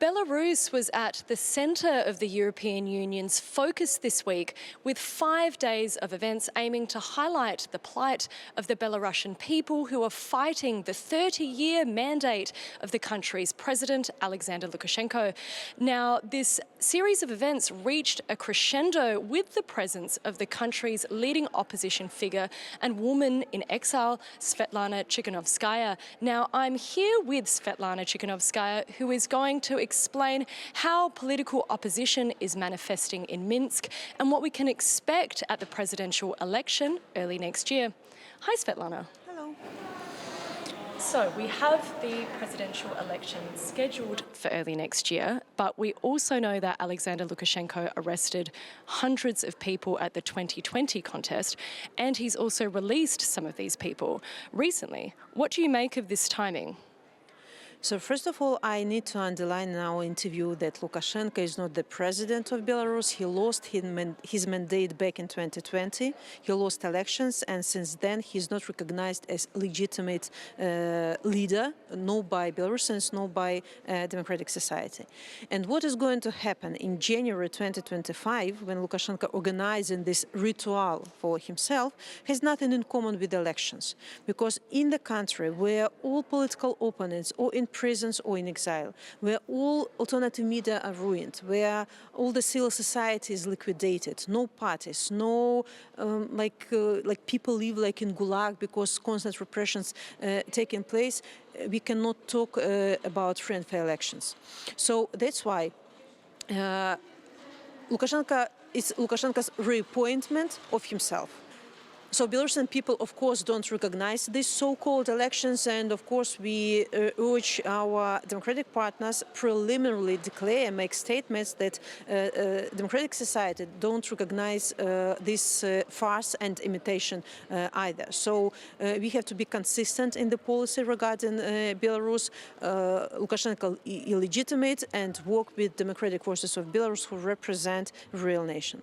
Belarus was at the centre of the European Union's focus this week, with 5 days of events aiming to highlight the plight of the Belarusian people who are fighting the 30-year mandate of the country's president, Alexander Lukashenko. Now, this series of events reached a crescendo with the presence of the country's leading opposition figure and woman in exile, Sviatlana Tsikhanouskaya. Now, I'm here with Sviatlana Tsikhanouskaya, who is going to explain how political opposition is manifesting in Minsk and what we can expect at the presidential election early next year. Hi, Sviatlana. Hello. So we have the presidential election scheduled for early next year, but we also know that Alexander Lukashenko arrested hundreds of people at the 2020 contest, and he's also released some of these people recently. What do you make of this timing? So first of all, I need to underline in our interview that Lukashenko is not the president of Belarus. He lost his mandate back in 2020. He lost elections, and since then he's not recognized as legitimate leader, no by Belarusians, no by democratic society. And what is going to happen in January 2025, when Lukashenko organizing this ritual for himself, has nothing in common with elections. Because in the country where all political opponents or in prisons or in exile, where all alternative media are ruined, where all the civil society is liquidated, no parties, no like people live like in gulag because constant repressions taking place, we cannot talk about free and fair elections. So that's why Lukashenko's reappointment of himself. So Belarusian people, of course, don't recognize these so-called elections, and of course we urge our democratic partners preliminarily declare, make statements that democratic society don't recognize this farce and imitation either. So we have to be consistent in the policy regarding Belarus, Lukashenko illegitimate, and work with democratic forces of Belarus who represent a real nation.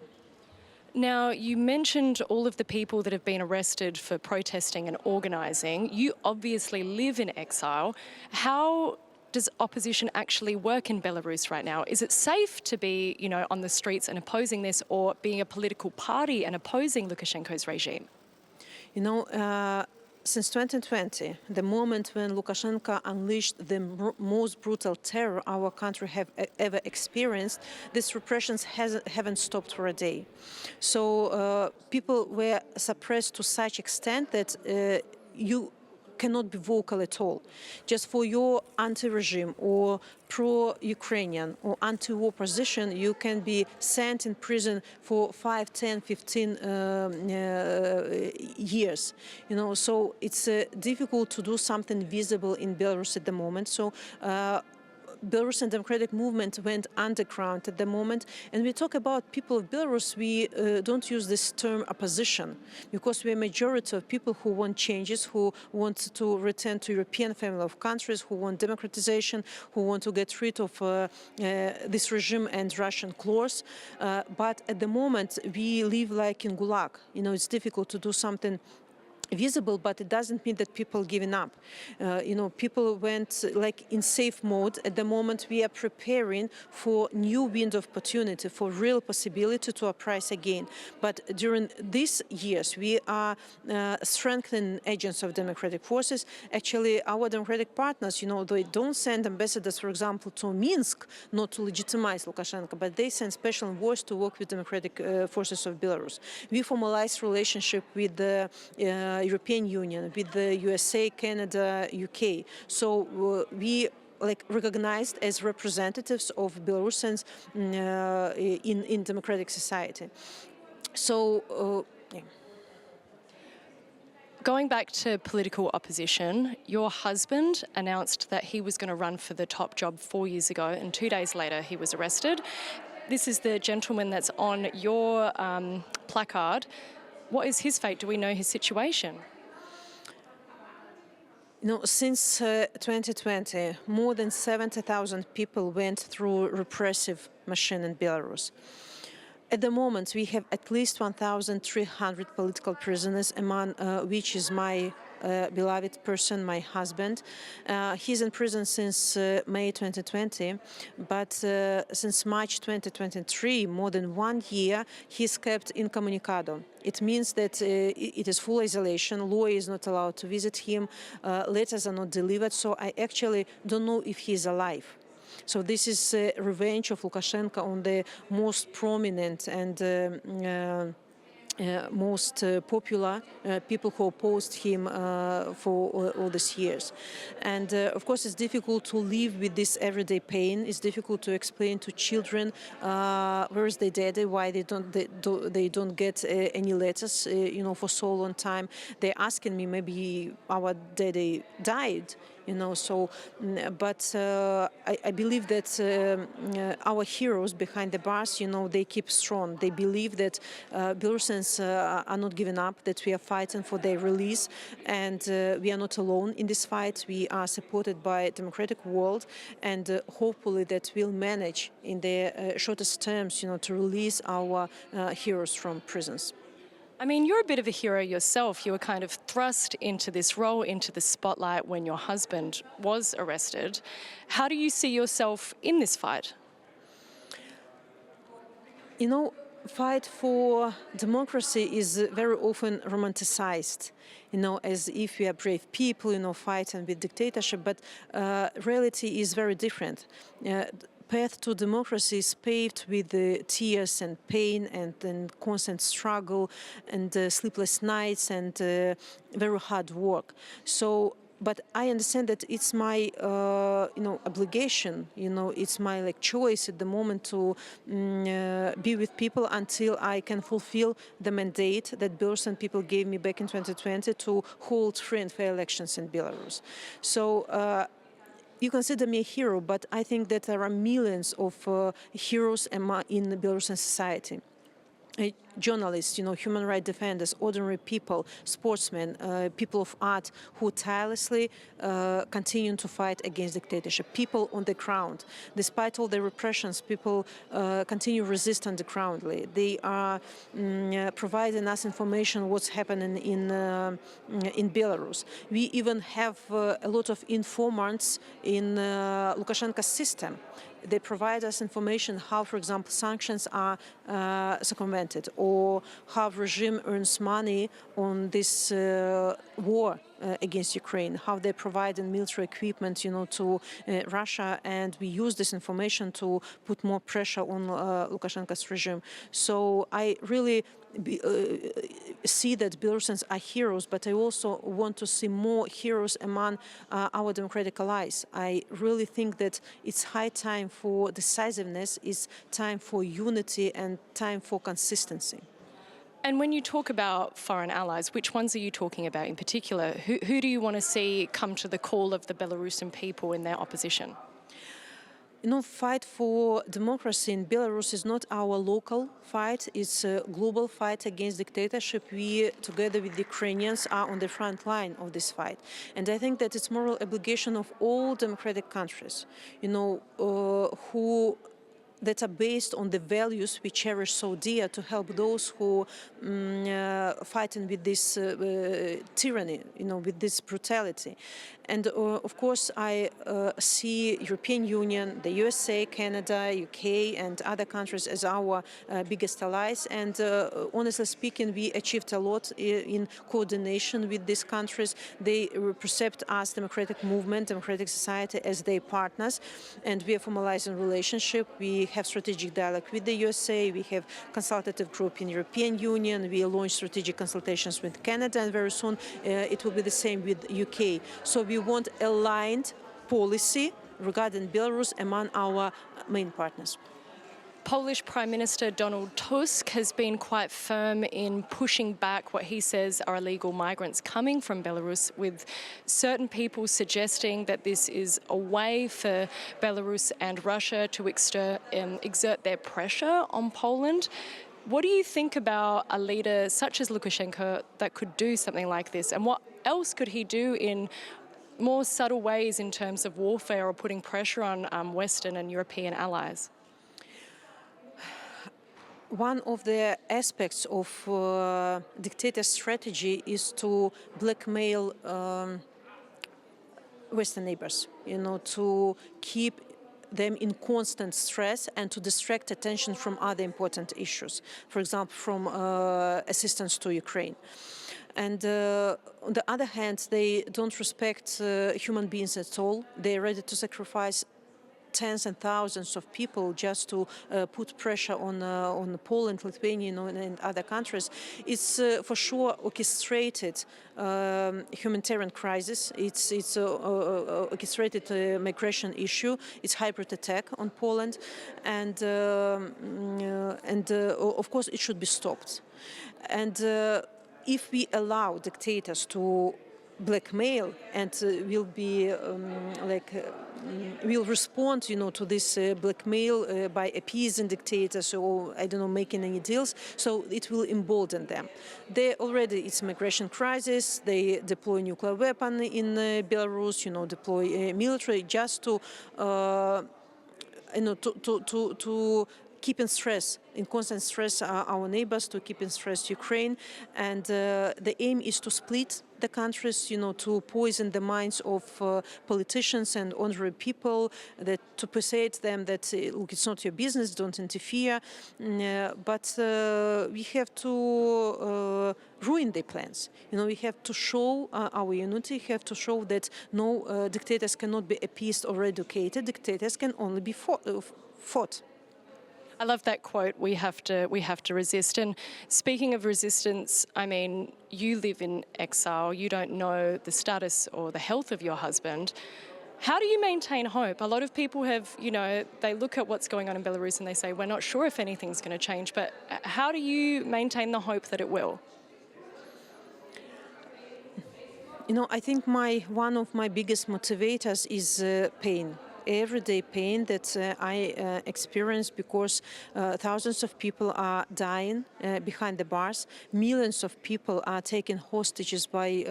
Now, you mentioned all of the people that have been arrested for protesting and organising. You obviously live in exile. How does opposition actually work in Belarus right now? Is it safe to be, on the streets and opposing this, or being a political party and opposing Lukashenko's regime? Since 2020, the moment when Lukashenko unleashed the most brutal terror our country have ever experienced, these repressions haven't stopped for a day. So people were suppressed to such extent that you cannot be vocal at all. Just for your anti-regime or pro-Ukrainian or anti-war position, you can be sent in prison for 5, 10, 15 years. So it's difficult to do something visible in Belarus at the moment. So Belarusian democratic movement went underground at the moment, and we talk about people of Belarus. We don't use this term opposition because we're a majority of people who want changes, who want to return to European family of countries, who want democratization, who want to get rid of this regime and Russian claws. But at the moment, we live like in gulag. It's difficult to do something visible, but it doesn't mean that people giving up. People went like in safe mode. At the moment, we are preparing for new wind of opportunity, for real possibility to uprise again. But during these years, we are strengthening agents of democratic forces. Actually, our democratic partners, they don't send ambassadors, for example, to Minsk, not to legitimize Lukashenko, but they send special envoys to work with democratic forces of Belarus. We formalized relationship with the European Union, with the USA, Canada, UK. So we recognized as representatives of Belarusians in democratic society. So, yeah. Going back to political opposition, your husband announced that he was going to run for the top job 4 years ago, and 2 days later he was arrested. This is the gentleman that's on your placard. What is his fate? Do we know his situation? Since 2020, more than 70,000 people went through repressive machine in Belarus. At the moment, we have at least 1,300 political prisoners, among which is my beloved person, my husband. He's in prison since May 2020, but since March 2023, more than 1 year, he's kept incommunicado. It means that it is full isolation, lawyer is not allowed to visit him, letters are not delivered, so I actually don't know if he's alive. So this is revenge of Lukashenko on the most prominent and most popular people who opposed him for all these years. And of course it's difficult to live with this everyday pain. It's difficult to explain to children where is their daddy, why they don't get any letters, for so long time. They're asking me, maybe our daddy died. But I believe that our heroes behind the bars, they keep strong. They believe that Belarusians are not giving up, that we are fighting for their release, and we are not alone in this fight. We are supported by a democratic world, and hopefully that we'll manage in the shortest terms, to release our heroes from prisons. I mean, you're a bit of a hero yourself. You were kind of thrust into this role, into the spotlight when your husband was arrested. How do you see yourself in this fight? Fight for democracy is very often romanticized, as if we are brave people, fighting with dictatorship, but reality is very different. Path to democracy is paved with tears and pain and constant struggle and sleepless nights and very hard work. But I understand that it's my, obligation. It's my choice at the moment to be with people until I can fulfill the mandate that Belarusian people gave me back in 2020 to hold free and fair elections in Belarus. So. You consider me a hero, but I think that there are millions of heroes in Belarusian society. Journalists, human rights defenders, ordinary people, sportsmen, people of art who tirelessly continue to fight against dictatorship. People on the ground, despite all the repressions, people continue to resist undergroundly. They are providing us information what's happening in Belarus. We even have a lot of informants in Lukashenko's system. They provide us information how, for example, sanctions are circumvented, or how the regime earns money on this war against Ukraine, how they provide military equipment, to Russia, and we use this information to put more pressure on Lukashenko's regime. So I really see that Belarusians are heroes, but I also want to see more heroes among our democratic allies. I really think that it's high time for decisiveness, it's time for unity and time for consistency. And when you talk about foreign allies, which ones are you talking about in particular? Who do you want to see come to the call of the Belarusian people in their opposition? Fight for democracy in Belarus is not our local fight, it's a global fight against dictatorship. We, together with the Ukrainians, are on the front line of this fight. And I think that it's moral obligation of all democratic countries, that are based on the values we cherish so dear, to help those who fighting with this tyranny, with this brutality. And of course, I see European Union, the USA, Canada, UK, and other countries as our biggest allies. And honestly speaking, we achieved a lot in coordination with these countries. They perceive us, democratic movement, democratic society, as their partners, and we are formalizing relationship. We have strategic dialogue with the USA. We have consultative group in European Union. We launched strategic consultations with Canada, and very soon it will be the same with UK. So we want aligned policy regarding Belarus among our main partners. Polish Prime Minister Donald Tusk has been quite firm in pushing back what he says are illegal migrants coming from Belarus, with certain people suggesting that this is a way for Belarus and Russia to exert their pressure on Poland. What do you think about a leader such as Lukashenko that could do something like this? And what else could he do in more subtle ways in terms of warfare or putting pressure on Western and European allies? one of the aspects of dictator strategy is to blackmail Western neighbors, to keep them in constant stress and to distract attention from other important issues, for example, from assistance to Ukraine. And on the other hand, they don't respect human beings at all. They're ready to sacrifice tens and thousands of people just to put pressure on Poland, Lithuania, and other countries. It's for sure orchestrated humanitarian crisis. It's orchestrated migration issue. It's hybrid attack on Poland, and of course it should be stopped. And if we allow dictators to blackmail and will respond, to this blackmail by appeasing dictators or, I don't know, making any deals. So it will embolden them. It's a migration crisis. They deploy nuclear weapon in Belarus, deploy military just to keep in stress, in constant stress, our neighbors, to keep in stress Ukraine. And the aim is to split the countries, to poison the minds of politicians and ordinary people, to persuade them that, look, it's not your business, don't interfere. But we have to ruin their plans. We have to show our unity, we have to show that no dictators cannot be appeased or educated. Dictators can only be fought. I love that quote, we have to resist. And speaking of resistance, I mean, you live in exile, you don't know the status or the health of your husband. How do you maintain hope? A lot of people have, they look at what's going on in Belarus and they say, we're not sure if anything's going to change, but how do you maintain the hope that it will? I think one of my biggest motivators is pain. Everyday pain that I experience because thousands of people are dying behind the bars. Millions of people are taken hostages by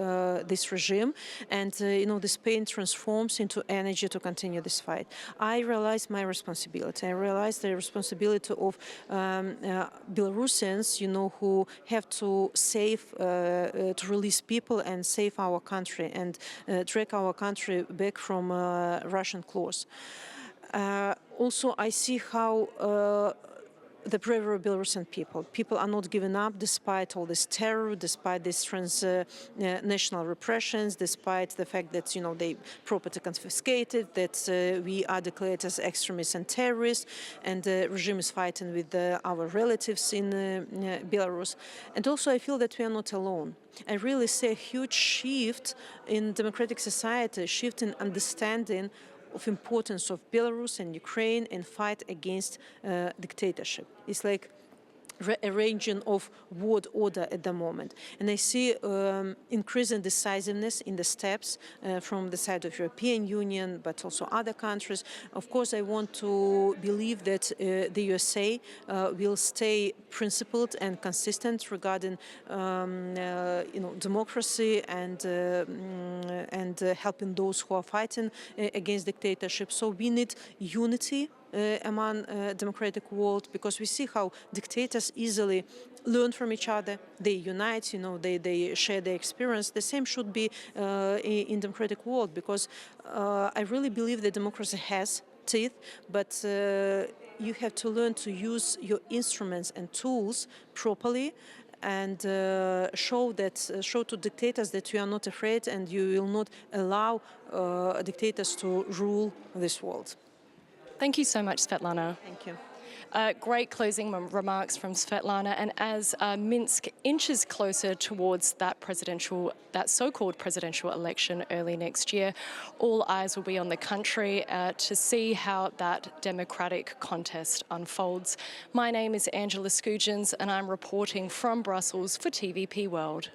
this regime. And, this pain transforms into energy to continue this fight. I realize my responsibility. I realize the responsibility of Belarusians, who have to to release people and save our country and drag our country back from Russian claws. Also, I see how the bravery of Belarusian people are not giving up despite all this terror, despite these transnational repressions, despite the fact that, they property confiscated, that we are declared as extremists and terrorists, and the regime is fighting with our relatives in Belarus. And also I feel that we are not alone. I really see a huge shift in democratic society, a shift in understanding of importance of Belarus and Ukraine and fight against dictatorship. It's like rearranging of world order at the moment. And I see increasing decisiveness in the steps from the side of European Union, but also other countries. Of course, I want to believe that the USA will stay principled and consistent regarding democracy and helping those who are fighting against dictatorship. So we need unity among democratic world, because we see how dictators easily learn from each other, they unite, they share their experience. The same should be in democratic world, because I really believe that democracy has teeth, but you have to learn to use your instruments and tools properly and show to dictators that you are not afraid and you will not allow dictators to rule this world. Thank you so much, Sviatlana. Thank you. Great closing remarks from Sviatlana. And as Minsk inches closer towards that so-called presidential election early next year, all eyes will be on the country to see how that democratic contest unfolds. My name is Angela Skujins, and I'm reporting from Brussels for TVP World.